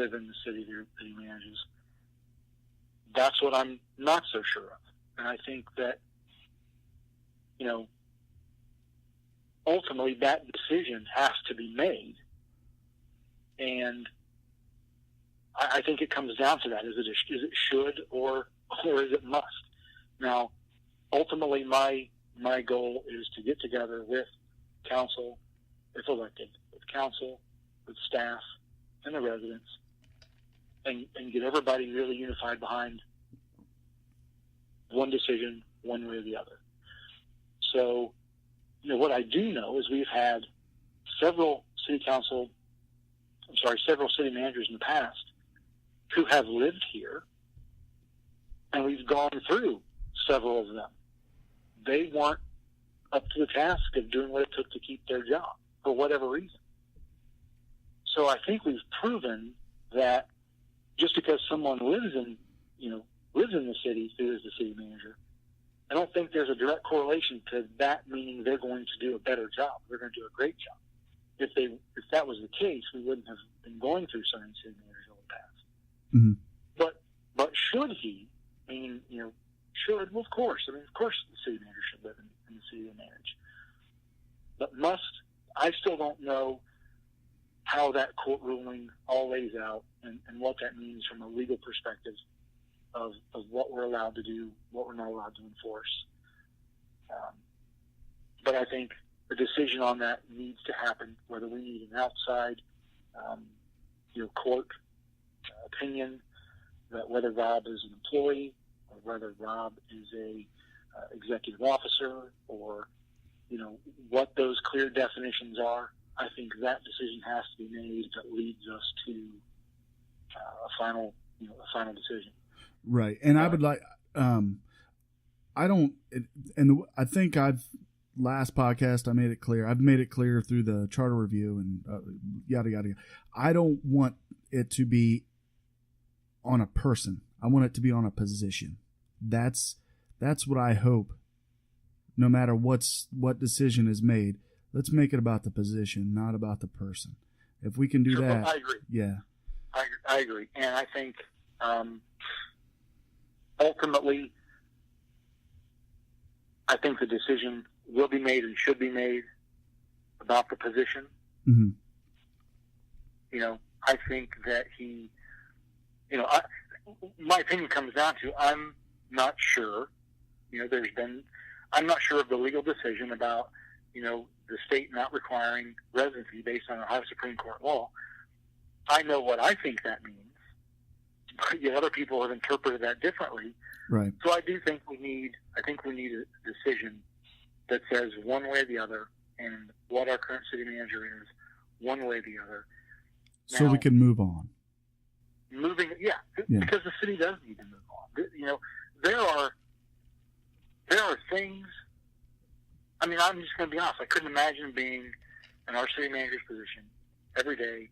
live in the city that he manages. That's what I'm not so sure of. And I think that, ultimately that decision has to be made. And I think it comes down to that. Is it should or is it must? Now, ultimately my goal is to get together with council, if elected, with council, with staff, and the residents, and get everybody really unified behind one decision, one way or the other. So, what I do know is we've had several city managers in the past who have lived here, and we've gone through several of them. They weren't up to the task of doing what it took to keep their job for whatever reason. So I think we've proven that just because someone lives in the city who is the city manager, I don't think there's a direct correlation to that meaning they're going to do a better job. They're going to do a great job. If that was the case, we wouldn't have been going through so many city managers over the past. Mm-hmm. But should he? Should? Well, of course. Of course the city manager should live in the city they manage. But must? I still don't know how that court ruling all lays out and what that means from a legal perspective of what we're allowed to do, what we're not allowed to enforce. But I think the decision on that needs to happen, whether we need an outside court opinion, that whether Rob is an employee or whether Rob is a executive officer, or what those clear definitions are. I think that decision has to be made that leads us to a final decision. Right. And I would like, I think last podcast I made it clear. I've made it clear through the charter review and yada, yada, yada. I don't want it to be on a person. I want it to be on a position. That's what I hope. No matter what decision is made, let's make it about the position, not about the person. If we can do that, well, I agree. Yeah, I agree, and I think ultimately, I think the decision will be made and should be made about the position. Mm-hmm. I think that he, my opinion comes down to I'm not sure. I'm not sure of the legal decision about, the state not requiring residency based on Ohio Supreme Court law. I know what I think that means, but yet other people have interpreted that differently. Right. So I do think we need a decision that says one way or the other, and what our current city manager is, one way or the other. So we can move on. Because the city does need to move on. There are things. I'm just going to be honest. I couldn't imagine being in our city manager's position every day.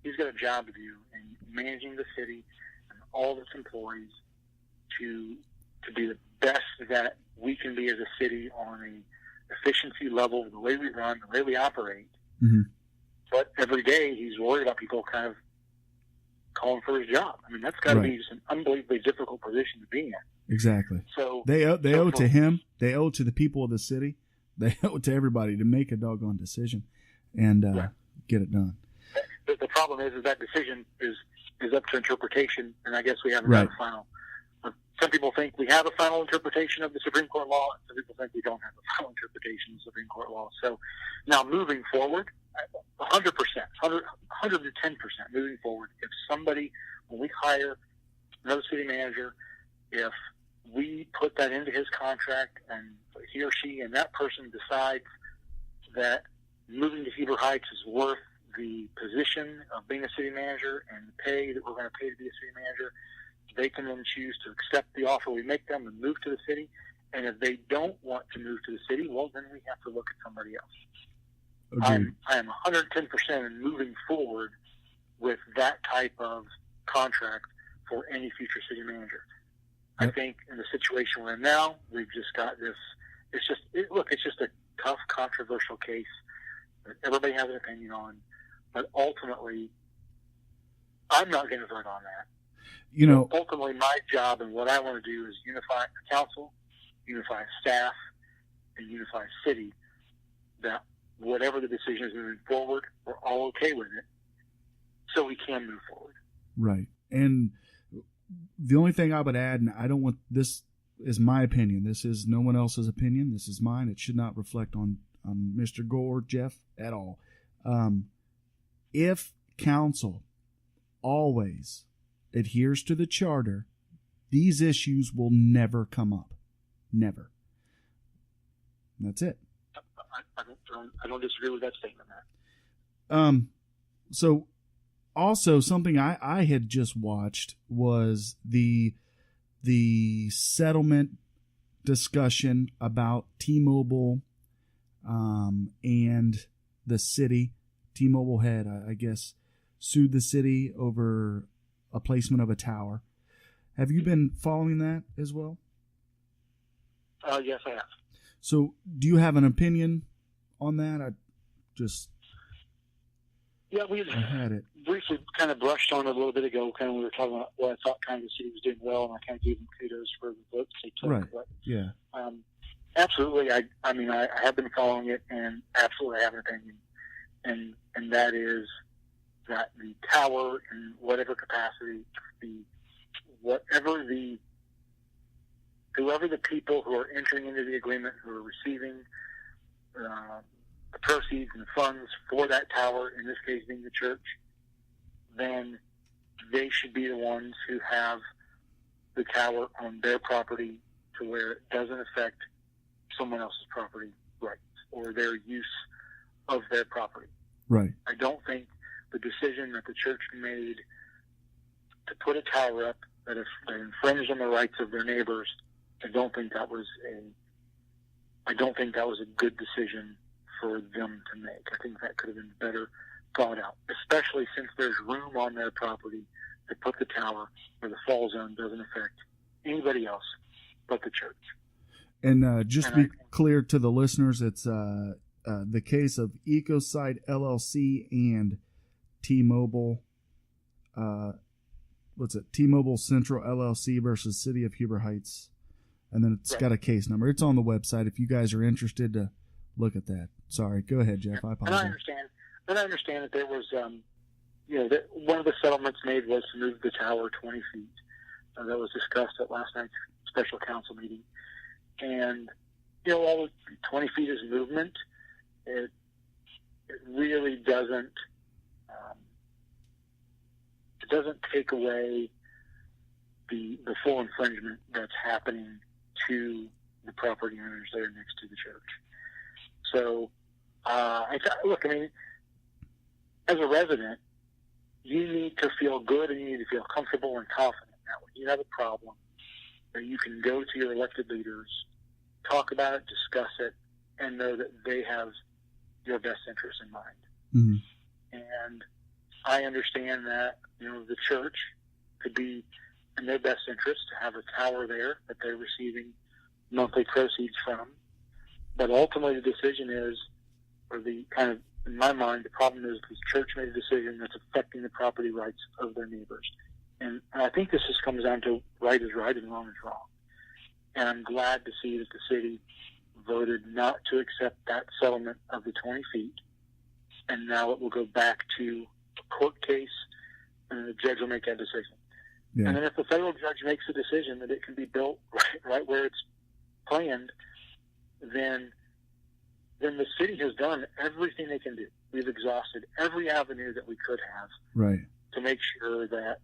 He's got a job to do in managing the city and all its employees to be the best that we can be as a city on an efficiency level, the way we run, the way we operate. Mm-hmm. But every day he's worried about people kind of calling for his job. That's got to be just an unbelievably difficult position to be in. Exactly. So they owe to him. They owe to the people of the city. They owe to everybody to make a doggone decision and get it done. The problem is that decision is up to interpretation, and I guess we haven't got a final. Some people think we have a final interpretation of the Supreme Court law, and some people think we don't have a final interpretation of the Supreme Court law. So now moving forward, 100%, 110% moving forward, when we hire another city manager, if we put that into his contract and he or she and that person decides that moving to Heber Heights is worth the position of being a city manager and the pay that we're going to pay to be a city manager, they can then choose to accept the offer we make them and move to the city. And if they don't want to move to the city, well, then we have to look at somebody else. I am 110% in moving forward with that type of contract for any future city manager. Yep. I think in the situation we're in now, we've just got this. It's just a tough, controversial case that everybody has an opinion on. But ultimately, I'm not going to vote on that. You know, ultimately, my job and what I want to do is unify the council, unify staff, and unify city. That whatever the decision is moving forward, we're all okay with it, so we can move forward. Right. And the only thing I would add, and I don't want this is my opinion. This is no one else's opinion. This is mine. It should not reflect on Mr. Gore, Jeff, at all. If council always adheres to the charter, these issues will never come up. Never. And that's it. I don't disagree with that statement, Matt. So also something I had just watched was the settlement discussion about T-Mobile and the city. T-Mobile had, I guess, sued the city over a placement of a tower. Have you been following that as well? Yes, I have. So do you have an opinion on that? We had it briefly kind of brushed on it a little bit ago. Kind of we were talking about what I thought kind of the city was doing well, and I kind of gave them kudos for the votes they took. Right. But, yeah. Absolutely. I mean, I have been following it, and absolutely I have an opinion, and that is that the tower, in whatever capacity, whoever the people who are entering into the agreement, who are receiving the proceeds and the funds for that tower, in this case being the church, then they should be the ones who have the tower on their property to where it doesn't affect someone else's property rights or their use of their property. Right. I don't think the decision that the church made to put a tower up that infringed on the rights of their neighbors, I don't think that was a good decision for them to make. I think that could have been better thought out, especially since there's room on their property to put the tower where the fall zone doesn't affect anybody else but the church. And just to be clear to the listeners, it's the case of EcoSite LLC and T-Mobile. T-Mobile Central LLC versus City of Huber Heights. And then it's got a case number. It's on the website if you guys are interested to look at that. Sorry, go ahead, Jeff. I apologize. And I understand that there was, that one of the settlements made was to move the tower 20 feet. That was discussed at last night's special council meeting. And, all 20 feet is movement. It really doesn't, take away the full infringement that's happening to the property owners there next to the church. So, as a resident, you need to feel good and you need to feel comfortable and confident that when you have a problem, that you can go to your elected leaders, talk about it, discuss it, and know that they have your best interest in mind. Mm-hmm. And I understand that, the church could be in their best interest to have a tower there that they're receiving monthly proceeds from. But ultimately the decision is, in my mind, the problem is the church made a decision that's affecting the property rights of their neighbors. And I think this just comes down to right is right and wrong is wrong. And I'm glad to see that the city voted not to accept that settlement of the 20 feet. And now it will go back to a court case, and the judge will make that decision. Yeah. And then if the federal judge makes a decision that it can be built right where it's planned, then the city has done everything they can do. We've exhausted every avenue that we could have to make sure that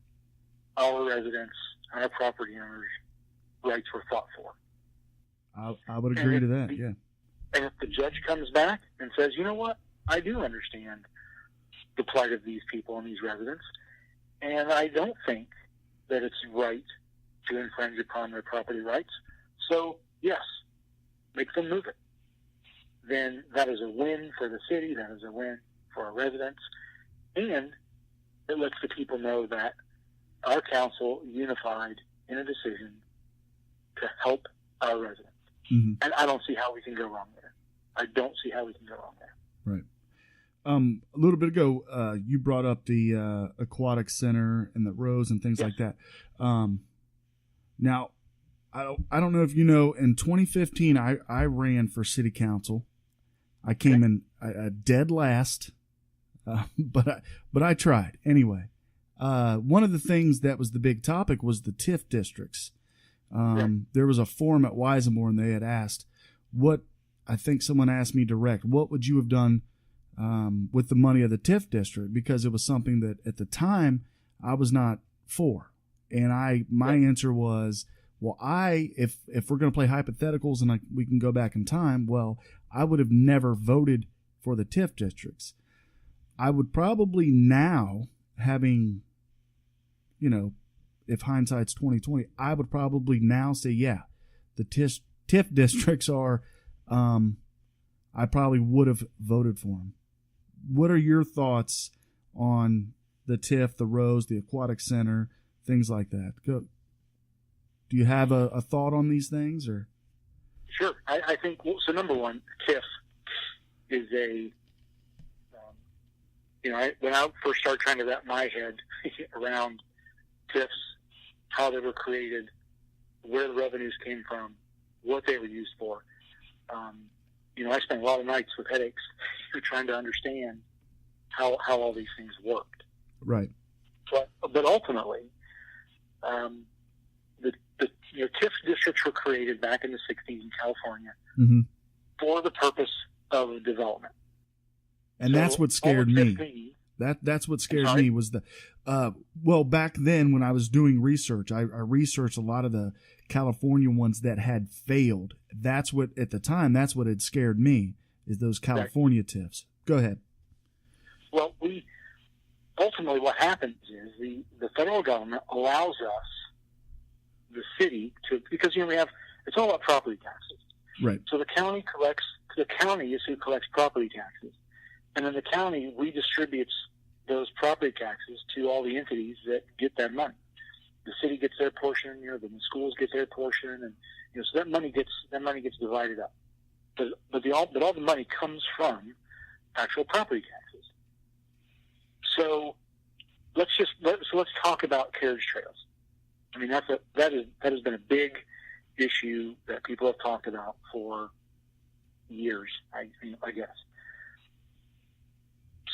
our residents, our property owners' rights were fought for. I would agree to that, yeah. And if the judge comes back and says, you know what, I do understand the plight of these people and these residents, and I don't think that it's right to infringe upon their property rights, so yes, make them move it. Then that is a win for the city, that is a win for our residents, and it lets the people know that our council unified in a decision to help our residents. Mm-hmm. And I don't see how we can go wrong there. I don't see how we can go wrong there. A little bit ago, you brought up the aquatic center and the rows and things like that. Now, I don't know if you know, in 2015, I ran for city council. I came in dead last, but I tried anyway. One of the things that was the big topic was the TIF districts. There was a forum at Weisenmore, and they had asked I think someone asked me direct, what would you have done with the money of the TIF district? Because it was something that at the time I was not for. And my answer was, well, if we're going to play hypotheticals and we can go back in time, well, I would have never voted for the TIF districts. I would probably now, having, if hindsight's 2020, I would probably now say, yeah, the TIF districts are, I probably would have voted for them. What are your thoughts on the TIF, the rows, the aquatic center, things like that? Do you have a thought on these things, or? Sure. I think, so number one, TIF is when I first started trying to wrap my head around TIFs, how they were created, where the revenues came from, what they were used for, I spent a lot of nights with headaches trying to understand how all these things worked. Right. But ultimately, the TIF districts were created back in the 60s in California for the purpose of development. And that's what scared me. That's what scared me was back then when I was doing research, I researched a lot of the California ones that had failed. That's what had scared me, is those California TIFs. Go ahead. Well, ultimately what happens is the federal government allows us, the city, because it's all about property taxes. Right. So the county is who collects property taxes. And then the county redistributes those property taxes to all the entities that get that money. The city gets their portion, the schools get their portion, and so that money gets divided up. But all the money comes from actual property taxes. So let's talk about carriage trails. I mean, that has been a big issue that people have talked about for years, I guess.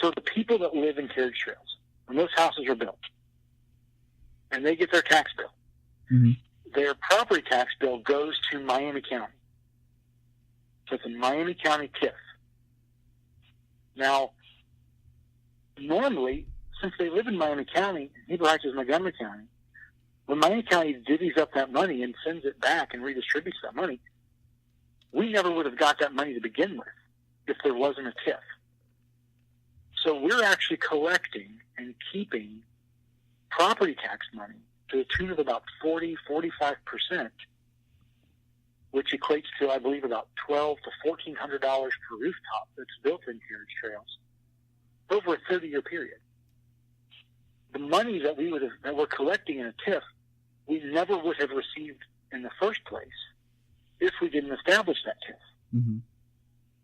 So the people that live in carriage trails, when those houses are built, and they get their tax bill, their property tax bill goes to Miami County. So it's a Miami County TIF. Now, normally, since they live in Miami County, and Heber Heights is Montgomery County, when Miami County divvies up that money and sends it back and redistributes that money, we never would have got that money to begin with if there wasn't a TIF. So we're actually collecting and keeping property tax money to the tune of about 45%, which equates to, I believe, about $1,200 to $1,400 per rooftop that's built in carriage trails over a 30-year period. The money that we're collecting in a TIF, we never would have received in the first place if we didn't establish that TIF.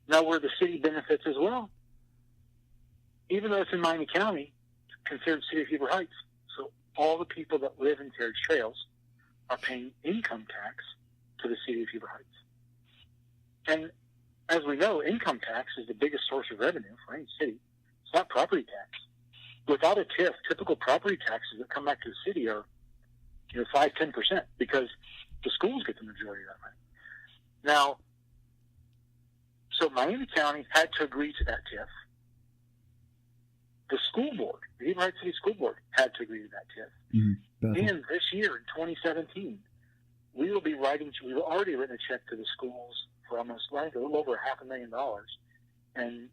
Now, where the city benefits as well, even though it's in Miami County, it's considered City of Heber Heights. So all the people that live in carriage trails are paying income tax to the City of Heber Heights. And as we know, income tax is the biggest source of revenue for any city. It's not property tax. Without a TIF, typical property taxes that come back to the city are 5-10%, because the schools get the majority of that money. Now, so Miami County had to agree to that TIF. The school board, the Heber Heights City School Board, had to agree to that TIF. And this year, in 2017, we've already written a check to the schools for a little over $500,000. And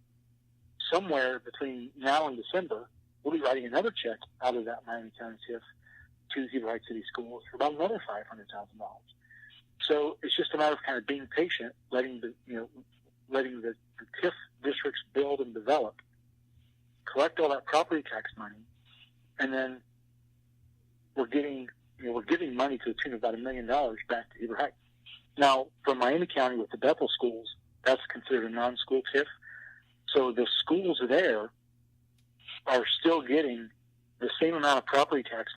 somewhere between now and December, we'll be writing another check out of that Miami County TIF to Heber Heights City Schools for about another $500,000. So it's just a matter of kind of being patient, letting the TIF districts build and develop, collect all that property tax money, and then we're giving money to the tune of about $1 million back to Heber Heights. Now, for Miami County with the Bethel schools, that's considered a non-school TIF. So the schools there are still getting the same amount of property tax